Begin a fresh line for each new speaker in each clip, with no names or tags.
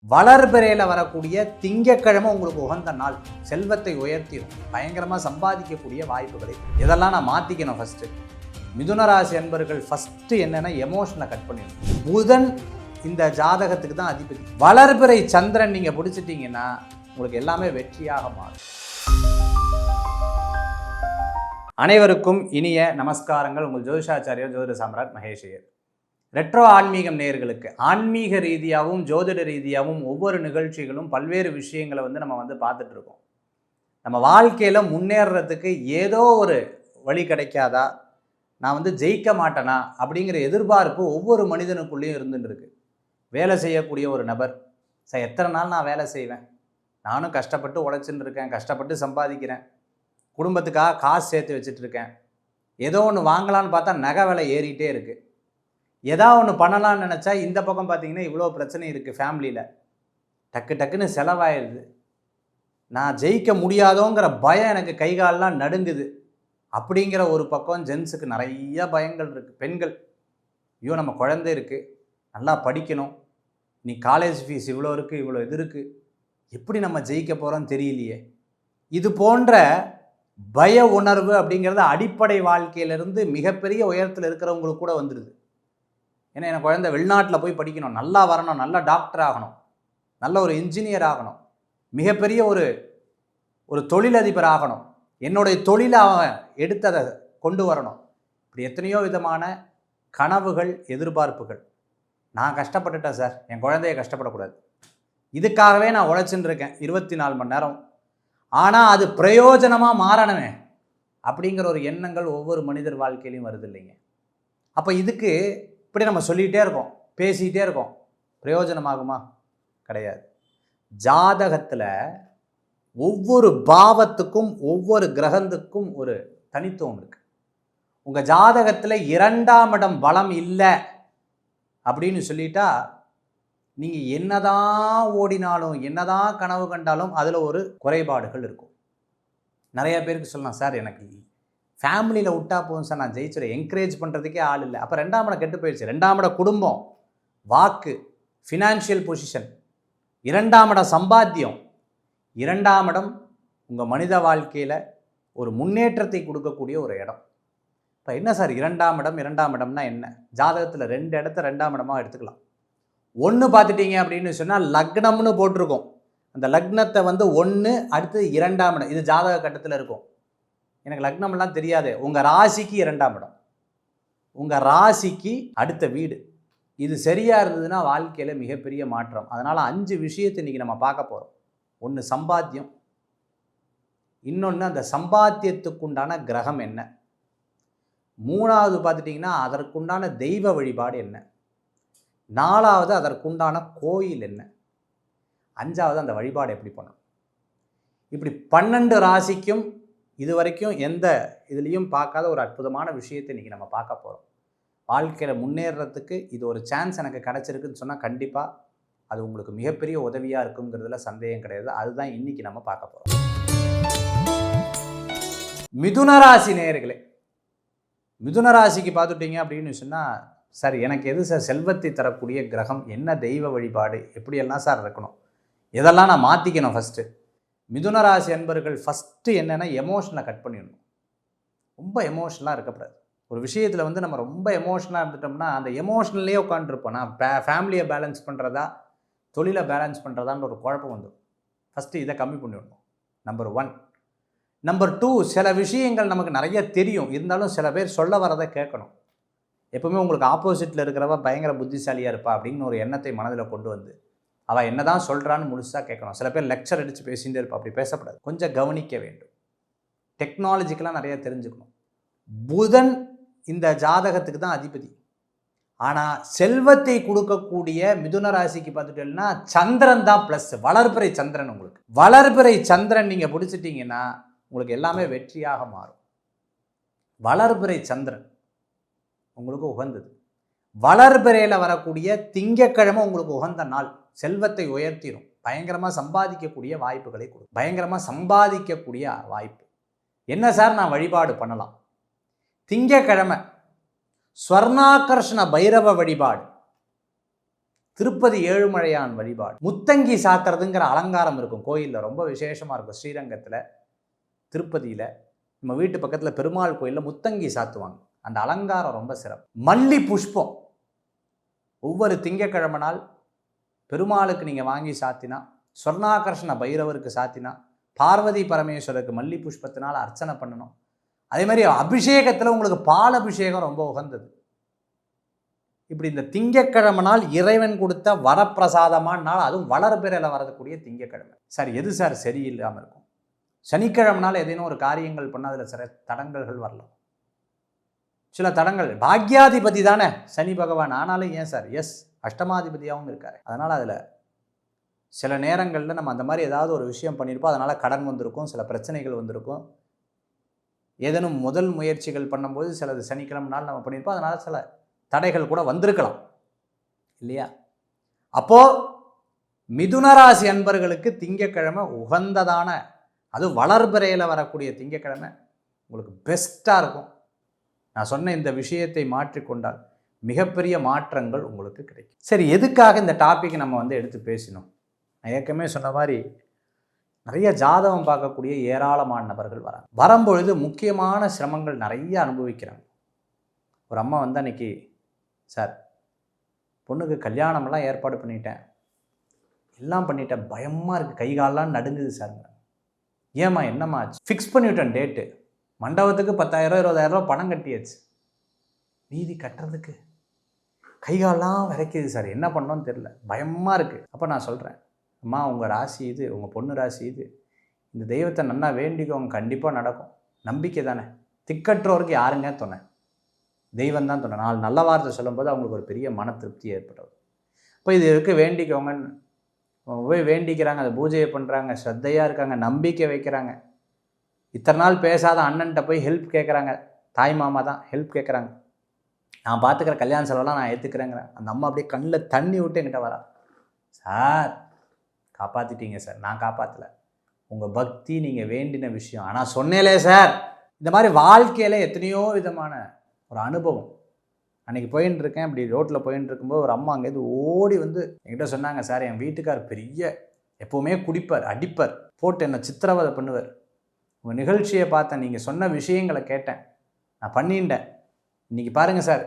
வளர்பிறையில் வரக்கூடிய திங்கக்கிழமை உங்களுக்கு உகந்த நாள். செல்வத்தை உயர்த்திடும், பயங்கரமாக சம்பாதிக்கக்கூடிய வாய்ப்புகளை இதெல்லாம் நான் மாற்றிக்கணும். ஃபஸ்ட்டு மிதுன ராசி அன்பர்கள் ஃபஸ்ட்டு என்னென்னா எமோஷனை கட் பண்ணிடணும். புதன் இந்த ஜாதகத்துக்கு தான் அதிபதி. வளர்பிறை சந்திரன் நீங்கள் பிடிச்சிட்டிங்கன்னா உங்களுக்கு எல்லாமே வெற்றியாக மாறும். அனைவருக்கும் இனிய நமஸ்காரங்கள். உங்கள் ஜோதிஷாச்சாரியர் ஜோதிட சாம்ராட் மகேஷ் ஐயர். ரெட்ரோ ஆன்மீகம் நேயர்களுக்கு ஆன்மீக ரீதியாகவும் ஜோதிட ரீதியாகவும் ஒவ்வொரு நிகழ்ச்சிகளும் பல்வேறு விஷயங்களை நம்ம பார்த்துட்டு இருக்கோம். நம்ம வாழ்க்கையில் முன்னேறதுக்கு ஏதோ ஒரு வழி கிடைக்காதா, நான் ஜெயிக்க மாட்டேனா அப்படிங்கிற எதிர்பார்ப்பு ஒவ்வொரு மனிதனுக்குள்ளேயும் இருந்துட்டு இருக்கு. வேலை செய்யக்கூடிய ஒரு நபர், சார் எத்தனை நாள் நான் வேலை செய்வேன், நானும் கஷ்டப்பட்டு உழைச்சின்னு இருக்கேன், கஷ்டப்பட்டு சம்பாதிக்கிறேன், குடும்பத்துக்காக காசு சேர்த்து வச்சுட்டு இருக்கேன், ஏதோ ஒன்று வாங்கலான்னு பார்த்தா நகை விலை ஏறிட்டே இருக்குது, ஏதாவது ஒன்று பண்ணலான்னு நினச்சா இந்த பக்கம் பார்த்தீங்கன்னா இவ்வளோ பிரச்சனை இருக்குது, ஃபேமிலியில் டக்குன்னு செலவாயிடுது, நான் ஜெயிக்க முடியாதோங்கிற பயம் எனக்கு கைகாலெலாம் நடுங்குது அப்படிங்கிற ஒரு பக்கம் ஜென்ஸுக்கு நிறைய பயங்கள் இருக்குது. பெண்கள், ஐயோ நம்ம குழந்தை இருக்குது, நல்லா படிக்கணும், நீ காலேஜ் ஃபீஸ் இவ்வளோ இருக்குது, இவ்வளோ இது இருக்குது, எப்படி நம்ம ஜெயிக்க போகிறோன்னு தெரியலையே. இது போன்ற பய உணர்வு அப்படிங்கிறது அடிப்படை வாழ்க்கையிலேருந்து மிகப்பெரிய உயரத்தில் இருக்கிறவங்களுக்கு கூட வந்துடுது. ஏன்னா என் குழந்தை வெளிநாட்டில் போய் படிக்கணும், நல்லா வரணும், நல்ல டாக்டர் ஆகணும், நல்ல ஒரு இன்ஜினியர் ஆகணும், மிகப்பெரிய ஒரு தொழிலதிபர் ஆகணும், என்னுடைய தொழிலை அவன் எடுத்ததை கொண்டு வரணும். இப்படி எத்தனையோ விதமான கனவுகள், எதிர்பார்ப்புகள். நான் கஷ்டப்பட்டுட்டேன் சார், என் குழந்தைய கஷ்டப்படக்கூடாது, இதுக்காகவே நான் உழைச்சின்னு இருக்கேன் 24 மணி நேரம், ஆனால் அது பிரயோஜனமாக மாறணுமே அப்படிங்கிற ஒரு எண்ணங்கள் ஒவ்வொரு மனிதர் வாழ்க்கையிலையும் வருது இல்லைங்க. அப்போ இதுக்கு இப்படி நம்ம சொல்லிகிட்டே இருக்கோம், பேசிக்கிட்டே இருக்கோம், பிரயோஜனமாகுமா? கிடையாது. ஜாதகத்தில் ஒவ்வொரு பாவத்துக்கும் ஒவ்வொரு கிரகத்துக்கும் ஒரு தனித்துவம் இருக்குது. உங்கள் ஜாதகத்தில் 2ஆம் இடம் பலம் இல்லை அப்படின்னு சொல்லிட்டா நீங்கள் என்னதான் ஓடினாலும் என்னதான் கனவு கண்டாலும் அதில் ஒரு குறைபாடுகள் இருக்கும். நிறைய பேருக்கு சொல்லலாம், சார் எனக்கு ஃபேமிலியில் விட்டா போதும் சார், நான் ஜெயிச்சிடும், என்கரேஜ் பண்ணுறதுக்கே ஆள் இல்லை. அப்போ 2ஆம் இடம் கெட்டு போயிடுச்சு. 2ஆம் இடம் குடும்பம், வாக்கு, ஃபினான்ஷியல் பொசிஷன், 2ஆம் இடம் சம்பாத்தியம், 2ஆம் இடம் உங்கள் மனித வாழ்க்கையில் ஒரு முன்னேற்றத்தை கொடுக்கக்கூடிய ஒரு இடம். இப்போ என்ன சார் 2ஆம் இடம்னா என்ன? ஜாதகத்தில் 2 இடத்த 2ஆம் இடமாக எடுத்துக்கலாம். ஒன்று பார்த்துட்டீங்க அப்படின்னு சொன்னால் லக்னம்னு போட்டிருக்கோம், அந்த லக்னத்தை 1 அடுத்து 2ஆம் இடம், இது ஜாதக கட்டத்தில் இருக்கும். எனக்கு லக்னம்லாம் தெரியாது. உங்கள் ராசிக்கு 2ஆம் இடம், உங்கள் ராசிக்கு அடுத்த வீடு, இது சரியாக இருந்ததுன்னா வாழ்க்கையில் மிகப்பெரிய மாற்றம். அதனால் 5 விஷயத்தை இன்றைக்கி நம்ம பார்க்க போகிறோம். 1 சம்பாத்தியம், இன்னொன்று அந்த சம்பாத்தியத்துக்குண்டான கிரகம் என்ன, 3வது பார்த்துட்டிங்கன்னா அதற்குண்டான தெய்வ வழிபாடு என்ன, 4வது அதற்குண்டான கோயில் என்ன, 5வது அந்த வழிபாடு எப்படி பண்ணணும். இப்படி 12 ராசிக்கும் இது வரைக்கும் எந்த இதுலேயும் பார்க்காத ஒரு அற்புதமான விஷயத்தை இன்றைக்கி நம்ம பார்க்க போகிறோம். வாழ்க்கையில் முன்னேறத்துக்கு இது ஒரு சான்ஸ் எனக்கு கிடச்சிருக்குன்னு சொன்னால் கண்டிப்பாக அது உங்களுக்கு மிகப்பெரிய உதவியாக இருக்குங்கிறதுல சந்தேகம் கிடையாது. அதுதான் இன்றைக்கி நம்ம பார்க்க போகிறோம். மிதுன ராசி நேயர்களே, மிதுன ராசிக்கு பார்த்துட்டீங்க அப்படின்னு சொன்னால், சார் எனக்கு எது சார் செல்வத்தை தரக்கூடிய கிரகம், என்ன தெய்வ வழிபாடு, எப்படியெல்லாம் சார் இருக்கணும், இதெல்லாம் நான் மாற்றிக்கணும். ஃபஸ்ட்டு மிதுன ராசி அன்பர்கள் ஃபஸ்ட்டு என்னென்னா எமோஷனை கட் பண்ணிடணும். ரொம்ப எமோஷனலாக இருக்கக்கூடாது. ஒரு விஷயத்தில் நம்ம ரொம்ப எமோஷனலாக இருந்துட்டோம்னா அந்த எமோஷனல்லே உட்காந்துருப்போம். நான் ஃபேமிலியை பேலன்ஸ் பண்ணுறதா தொழிலை பேலன்ஸ் பண்ணுறதான்னு ஒரு குழப்பம் வந்துடும். ஃபஸ்ட்டு இதை கம்மி பண்ணிவிடணும். நம்பர் 1. நம்பர் 2, சில விஷயங்கள் நமக்கு நிறைய தெரியும், இருந்தாலும் சில பேர் சொல்ல வரதை கேட்கணும். எப்பவுமே உங்களுக்கு ஆப்போசிட்டில் இருக்கிறவ பயங்கர புத்திசாலியாக இருப்பா அப்படின்னு ஒரு எண்ணத்தை மனதில் கொண்டு வந்து அவள் என்ன தான் சொல்கிறான்னு முழுசாக கேட்கணும். சில பேர் லெக்சர் அடித்து பேசிகிட்டே இருப்பா, அப்படி பேசக்கூடாது, கொஞ்சம் கவனிக்க வேண்டும். டெக்னாலஜிக்கெலாம் நிறையா தெரிஞ்சுக்கணும். புதன் இந்த ஜாதகத்துக்கு தான் அதிபதி. ஆனால் செல்வத்தை கொடுக்கக்கூடிய மிதுன ராசிக்கு பார்த்துட்டோம்னா சந்திரன் தான் ப்ளஸ். வளர்பிறை சந்திரன், உங்களுக்கு வளர்பிறை சந்திரன் நீங்கள் பிடிச்சிட்டிங்கன்னா உங்களுக்கு எல்லாமே வெற்றியாக மாறும். வளர்பிறை சந்திரன் உங்களுக்கு உகந்தது. வளர்பிறையில் வரக்கூடிய திங்கக்கிழமை உங்களுக்கு உகந்த நாள். செல்வத்தை உயர்த்திடும், பயங்கரமாக சம்பாதிக்கக்கூடிய வாய்ப்புகளை கொடுக்கும். பயங்கரமாக சம்பாதிக்கக்கூடிய வாய்ப்பு என்ன சார் நான் வழிபாடு பண்ணலாம்? திங்கக்கிழமை ஸ்வர்ணாகர்ஷண பைரவ வழிபாடு, திருப்பதி ஏழுமலையான் வழிபாடு, முத்தங்கி சாத்துறதுங்கிற அலங்காரம் இருக்கும் கோயிலில், ரொம்ப விசேஷமாக இருக்கும். ஸ்ரீரங்கத்தில், திருப்பதியில், நம்ம வீட்டு பக்கத்தில் பெருமாள் கோயிலில் முத்தங்கி சாத்துவாங்க. அந்த அலங்காரம் ரொம்ப சிறப்பு. மல்லி புஷ்பம் ஒவ்வொரு திங்கக்கிழமை நாள் பெருமாளுக்கு நீங்கள் வாங்கி சாத்தினா, சொர்ணாகர்ஷண பைரவருக்கு சாத்தினா, பார்வதி பரமேஸ்வரருக்கு மல்லி புஷ்பத்தினால் அர்ச்சனை பண்ணணும். அதே மாதிரி அபிஷேகத்தில் உங்களுக்கு பால் அபிஷேகம் ரொம்ப உகந்தது. இப்படி இந்த திங்கக்கிழமை நாள் இறைவன் கொடுத்த வரப்பிரசாதமான நாள், அதுவும் வளர்பிறையில் வரக்கூடிய திங்கக்கிழமை. சார் எது சார் சரியில்லாமல் இருக்கும்? சனிக்கிழமை நாள் ஏதேனும் ஒரு காரியங்கள் பண்ணால் அதில் சில தடங்கல்கள் வரலாம். சில தடங்கள், பாக்யாதிபதி தானே சனி பகவான், ஆனாலும் ஏன் சார் எஸ் அஷ்டமாதிபதியாகவும் இருக்காரு. அதனால் அதில் சில நேரங்களில் நம்ம அந்த மாதிரி ஏதாவது ஒரு விஷயம் பண்ணியிருப்போம், அதனால் கடன் வந்திருக்கும், சில பிரச்சனைகள் வந்திருக்கும். ஏதேனும் முதல் முயற்சிகள் பண்ணும்போது சிலது சனிக்கிழமை நாள் நம்ம பண்ணியிருப்போம், அதனால் சில தடைகள் கூட வந்திருக்கலாம் இல்லையா? அப்போது மிதுனராசி அன்பர்களுக்கு திங்கக்கிழமை உகந்ததான, அது வளர்பிறையில் வரக்கூடிய திங்கக்கிழமை உங்களுக்கு பெஸ்ட்டாக இருக்கும். நான் சொன்ன இந்த விஷயத்தை மாற்றிக்கொண்டால் மிகப்பெரிய மாற்றங்கள் உங்களுக்கு கிடைக்கும். சரி, எதுக்காக இந்த டாப்பிக்கை நம்ம எடுத்து பேசினோம்? நான் ஏற்கனவே சொன்ன மாதிரி நிறைய ஜாதகம் பார்க்கக்கூடிய ஏராளமான நபர்கள் வராங்க. வரும்பொழுது முக்கியமான சிரமங்கள் நிறைய அனுபவிக்கிறாங்க. ஒரு அம்மா அன்னைக்கு, சார் பொண்ணுக்கு கல்யாணமெல்லாம் ஏற்பாடு பண்ணிட்டேன், எல்லாம் பண்ணிட்டேன், பயமாக இருக்குது, கை காலெலாம் நடுங்குது சார். ஏம்மா என்னம்மா ஆச்சு? ஃபிக்ஸ் பண்ணிவிட்டேன் டேட்டு, மண்டபத்துக்கு 10,000 20,000 பணம் கட்டியாச்சு, மீதி கட்டுறதுக்கு கைகாலெலாம் விரைக்குது சார், என்ன பண்ணோன்னு தெரில, பயமாக இருக்குது. அப்போ நான் சொல்கிறேன், அம்மா உங்கள் ராசி இது, உங்கள் பொண்ணு ராசி இது, இந்த தெய்வத்தை நல்லா வேண்டிக்கோங்க, கண்டிப்பாக நடக்கும். நம்பிக்கை தானே, திக்கற்றோருக்கு யாருங்க துணை? தெய்வம் தான் துணை. நாலு நல்ல வார்த்தை சொல்லும்போது அவங்களுக்கு ஒரு பெரிய மன திருப்தி ஏற்படுது. இப்போ இது இருக்கு, வேண்டிக்கோங்கன்னு போய் வேண்டிக்கிறாங்க, அதை பூஜையை பண்ணுறாங்க, ஸ்ரத்தையாக இருக்காங்க, நம்பிக்கை வைக்கிறாங்க. இத்தனை நாள் பேசாத அண்ணன்ட்ட போய் ஹெல்ப் கேட்குறாங்க, தாய் மாமா தான் ஹெல்ப் கேட்குறாங்க, நான் பார்த்துக்கிற கல்யாண செலவெல்லாம் நான் ஏற்றுக்கிறேங்கிறேன். அந்த அம்மா அப்படியே கண்ணில் தண்ணி விட்டு என்கிட்ட வரா, சார் காப்பாற்றிட்டீங்க சார். நான் காப்பாற்றலை, உங்கள் பக்தி, நீங்கள் வேண்டின விஷயம். ஆனால் சொன்னேலே சார், இந்த மாதிரி வாழ்க்கையில் எத்தனையோ விதமான ஒரு அனுபவம். அன்றைக்கி போயின்னு இருக்கேன், அப்படி ரோட்டில் போயின்னு இருக்கும்போது ஒரு அம்மா அங்கேருந்து ஓடி வந்து என்கிட்ட சொன்னாங்க, சார் என் வீட்டுக்கார் பெரிய எப்போவுமே குடிப்பார், அடிப்பார், போட்டு என்னை சித்திரவதை பண்ணுவார். உங்கள் நிகழ்ச்சியை பார்த்தேன், நீங்கள் சொன்ன விஷயங்களை கேட்டேன், நான் பண்ணிட்டேன். இன்றைக்கி பாருங்கள் சார்,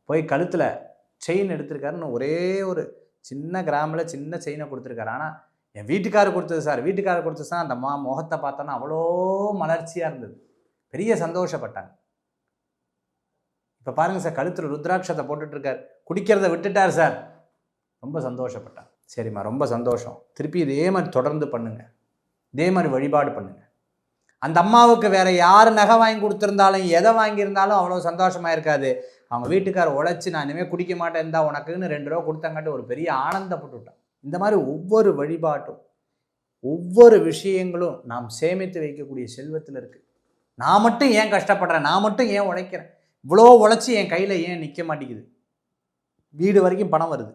போய் கழுத்தில் செயின் எடுத்திருக்காருன்னு, ஒரே ஒரு சின்ன கிராமில் சின்ன செயினை கொடுத்துருக்காரு. ஆனால் என் வீட்டுக்காரர் கொடுத்தது சார், வீட்டுக்காரர் கொடுத்தது சார். அந்த முகத்தை பார்த்தோன்னா அவ்வளோ மலர்ச்சியாக இருந்தது, பெரிய சந்தோஷப்பட்டாங்க. இப்போ பாருங்கள் சார், கழுத்தில் ருத்ராட்சத்தை போட்டுட்ருக்கார், குடிக்கிறத விட்டுட்டார் சார், ரொம்ப சந்தோஷப்பட்டாங்க. சரிம்மா, ரொம்ப சந்தோஷம், திருப்பி இதே மாதிரி தொடர்ந்து பண்ணுங்கள், இதே மாதிரி வழிபாடு பண்ணுங்கள். அந்த அம்மாவுக்கு வேறு யார் நகை வாங்கி கொடுத்துருந்தாலும், எதை வாங்கியிருந்தாலும் அவ்வளோ சந்தோஷமாக இருக்காது. அவங்க வீட்டுக்கார் உழைச்சி, நான் இனிமேல் குடிக்க மாட்டேன், இருந்தால் உனக்குன்னு 2 ரூபா கொடுத்தங்காட்டி ஒரு பெரிய ஆனந்தப்பட்டு விட்டான். இந்த மாதிரி ஒவ்வொரு வழிபாட்டும், ஒவ்வொரு விஷயங்களும் நாம் சேமித்து வைக்கக்கூடிய செல்வத்தில் இருக்குது. நான் மட்டும் ஏன் கஷ்டப்படுறேன், நான் மட்டும் ஏன் உழைக்கிறேன், இவ்வளோ உழைச்சி என் கையில் ஏன் நிற்க மாட்டேங்குது? வீடு வரைக்கும் பணம் வருது,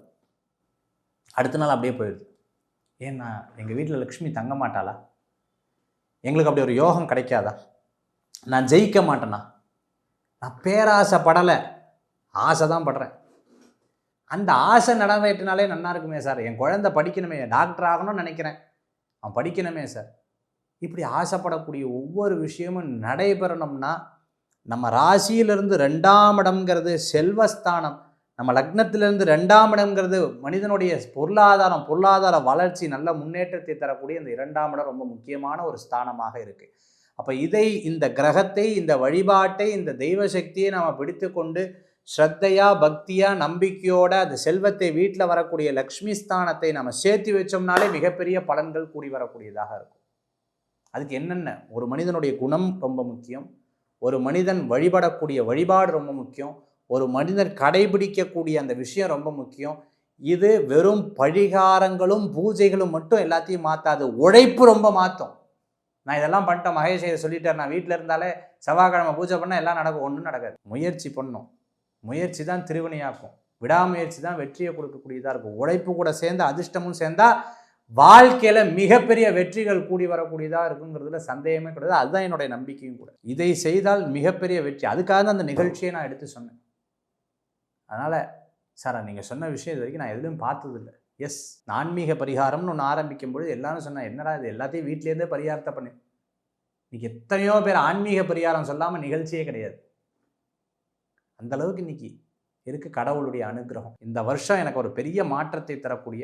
அடுத்த நாள் அப்படியே போயிடுது. ஏன்னா எங்கள் வீட்டில் லக்ஷ்மி தங்க மாட்டாளா? எங்களுக்கு அப்படி ஒரு யோகம் கிடைக்காதா? நான் ஜெயிக்க மாட்டேனா? நான் பேராசைப்படலை, ஆசை தான் படுறேன். அந்த ஆசை நிறைவேற்றினாலே நல்லா இருக்குமே சார், என் குழந்தை படிக்கணுமே, டாக்டர் ஆகணும்னு நினைக்கிறேன், அவன் படிக்கணுமே சார். இப்படி ஆசைப்படக்கூடிய ஒவ்வொரு விஷயமும் நடைபெறணும்னா, நம்ம ராசியிலிருந்து 2ஆம் இடம்ங்கிறது செல்வஸ்தானம், நம்ம லக்னத்திலிருந்து 2ஆம் இடம்ங்கிறது மனிதனுடைய பொருளாதார வளர்ச்சி, நல்ல முன்னேற்றத்தை தரக்கூடிய இந்த 2ஆம் இடம் ரொம்ப முக்கியமான ஒரு ஸ்தானமாக இருக்குது. அப்போ இந்த கிரகத்தை, இந்த வழிபாட்டை, இந்த தெய்வ சக்தியை நாம் பிடித்து கொண்டு ஸ்ரத்தையா, பக்தியா, நம்பிக்கையோட அந்த செல்வத்தை, வீட்டில் வரக்கூடிய லக்ஷ்மி ஸ்தானத்தை நம்ம சேர்த்து வச்சோம்னாலே மிகப்பெரிய பலன்கள் கூடி வரக்கூடியதாக இருக்கும். அதுக்கு என்னென்ன, ஒரு மனிதனுடைய குணம் ரொம்ப முக்கியம், ஒரு மனிதன் வழிபடக்கூடிய வழிபாடு ரொம்ப முக்கியம், ஒரு மனிதன் கடைபிடிக்கக்கூடிய அந்த விஷயம் ரொம்ப முக்கியம். இது வெறும் பரிகாரங்களும் பூஜைகளும் மட்டும் எல்லாத்தையும் மாற்றாது, உழைப்பு ரொம்ப மாற்றும். நான் இதெல்லாம் பண்ணிட்டேன், மகேஷ் இதை சொல்லிட்டார், நான் வீட்டில் இருந்தாலே செவ்வாய்க்கிழமை பூஜை பண்ணால் எல்லாம் நடக்கும், ஒன்றும் நடக்காது. முயற்சி பண்ணணும், முயற்சி தான் திருவினையாக்கும், விடாமுயற்சி தான் வெற்றியை கொடுக்கக்கூடியதாக இருக்கும். உழைப்பு கூட சேர்ந்து அதிர்ஷ்டமும் சேர்ந்தால் வாழ்க்கையில் மிகப்பெரிய வெற்றிகள் கூடி வரக்கூடியதாக இருக்குங்கிறதுல சந்தேகமே கிடையாது. அதுதான் என்னுடைய நம்பிக்கையும் கூட. இதை செய்தால் மிகப்பெரிய வெற்றி, அதுக்காக தான் அந்த நிகழ்ச்சியை நான் எடுத்து சொன்னேன். அதனால் சார் நீங்கள் சொன்ன விஷயம் இது வரைக்கும் நான் எதுலையும் பார்த்ததில்லை. எஸ், ஆன்மீக பரிகாரம்னு ஒன்று ஆரம்பிக்கும் பொழுது எல்லாரும் சொன்னேன், என்னடா இது எல்லாத்தையும் வீட்டிலேருந்தே பரிகாரத்தை பண்ணி. இன்னைக்கு எத்தனையோ பேர் ஆன்மீக பரிகாரம் சொல்லாமல் நிகழ்ச்சியே கிடையாது. அந்த அளவுக்கு இன்னைக்கு இருக்கு கடவுளுடைய அனுகிரகம். இந்த வருஷம் எனக்கு ஒரு பெரிய மாற்றத்தை தரக்கூடிய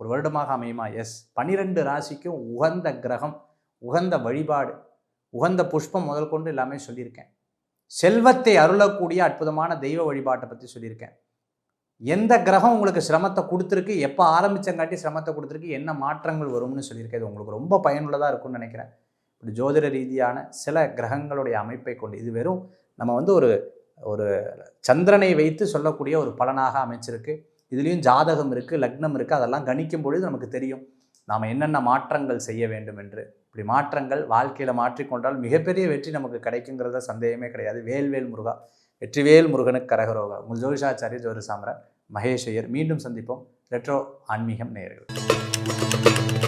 ஒரு வருடமாக அமையுமா? எஸ். 12 ராசிக்கும் உகந்த கிரகம், உகந்த வழிபாடு, உகந்த புஷ்பம் முதல் கொண்டு எல்லாமே சொல்லியிருக்கேன். செல்வத்தை அருளக்கூடிய அற்புதமான தெய்வ வழிபாட்டை பற்றி சொல்லியிருக்கேன். எந்த கிரகம் உங்களுக்கு சிரமத்தை கொடுத்துருக்கு, எப்போ ஆரம்பிச்சங்காட்டி சிரமத்தை கொடுத்துருக்கு, என்ன மாற்றங்கள் வரும்னு சொல்லியிருக்கேன். இது உங்களுக்கு ரொம்ப பயனுள்ளதாக இருக்கும்னு நினைக்கிறேன். இப்படி ஜோதிட ரீதியான சில கிரகங்களுடைய அமைப்பை கொண்டு, இது வெறும் நம்ம ஒரு ஒரு சந்திரனை வைத்து சொல்லக்கூடிய ஒரு பலனாக அமைச்சிருக்கு. இதுலேயும் ஜாதகம் இருக்குது, லக்னம் இருக்குது. அதெல்லாம் கணிக்கும் பொழுது நமக்கு தெரியும் நாம் என்னென்ன மாற்றங்கள் செய்ய வேண்டும் என்று. இப்படி மாற்றங்கள் வாழ்க்கையில் மாற்றிக்கொண்டால் மிகப்பெரிய வெற்றி நமக்கு கிடைக்குங்கிறத சந்தேகமே கிடையாது. வேல்வேல் முருகா, வெற்றிவேல் முருகனுக்கு கரகரோகா. உங்கள் ஜோதிஷாச்சாரிய ஜோதிட சாம்ராட் மகேஷ் ஐயர். மீண்டும் சந்திப்போம். ரெட்ரோ ஆன்மீகம் நேயர்கள்.